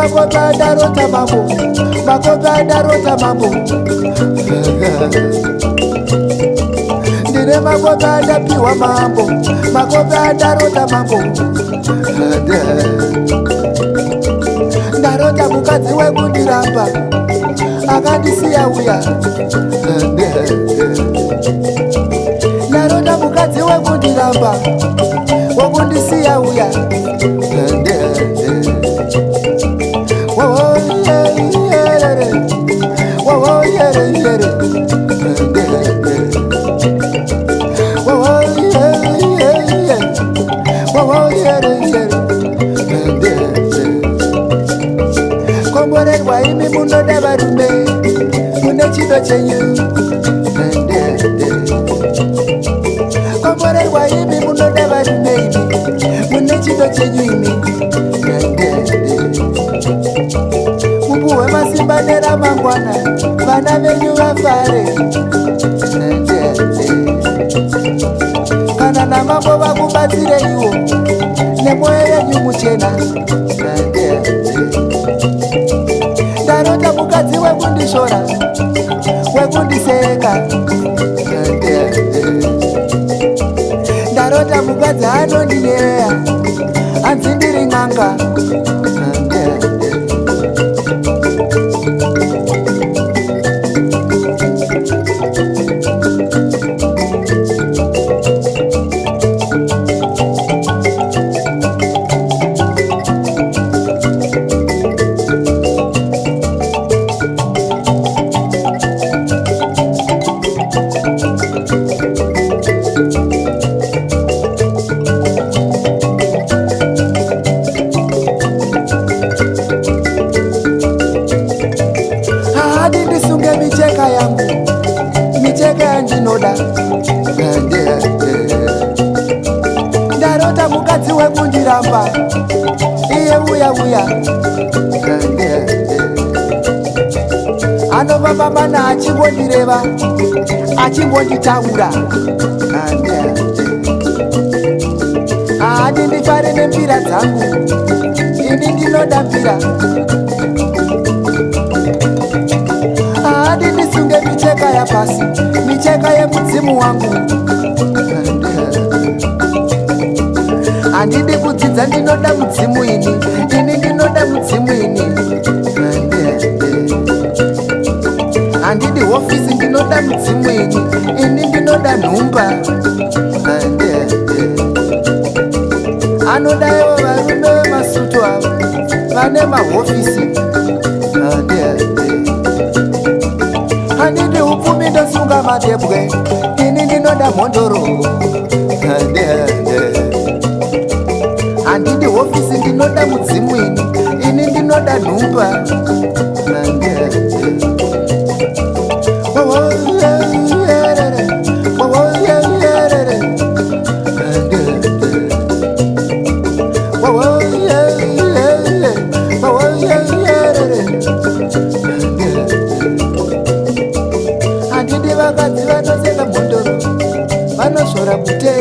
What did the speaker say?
makope adarota mambo, makope adarota mambo. Ndine makope adapiwa mambo, makope adarota mambo. Ndarota mukadzi wekundiramba akandisiya uya. Ndarota mukadzi wekundiramba wokundisiya uya. Komborerwa imi munoda varume mune chido chenyu. Komborerwa imi munoda varume imi mune chido chenyu imi. Mupuhwe masimba neramangwana vana venyu vafare. Kana namambo vakubatsire iwo nemwoyo yenyu muchena. Ndarota mukadzi wekundishora wekundiseka. Ndarota mukadzi anondiyeya anzi ndiri n'anga. Micheka yangu, micheka yandinoda. Ndarota mukadzi wekundiramba iye uya uya. Anobaba mana achingondireva achingonditaura. Ndifare nembira dzangu, ini ndinoda mbira. Ndisunge micheka ya pasi, micheka ye mudzimu wangu. Andidi kudzidza ndinoda mudzimu ini ndinoda mudzimu ini. Andidi hofisi ndinoda mudzimu ini ndinoda nhumba. Anodayo varume vemasutu avo vane mahofisi. Andidi upfumi ndosunga madebwe ini ndinoda mhondoro. Andidi hofisi ndinoda mudzimu ini ndinoda nhumba. Andidi vakadzi vanoseka mhondoro vanosvora bute.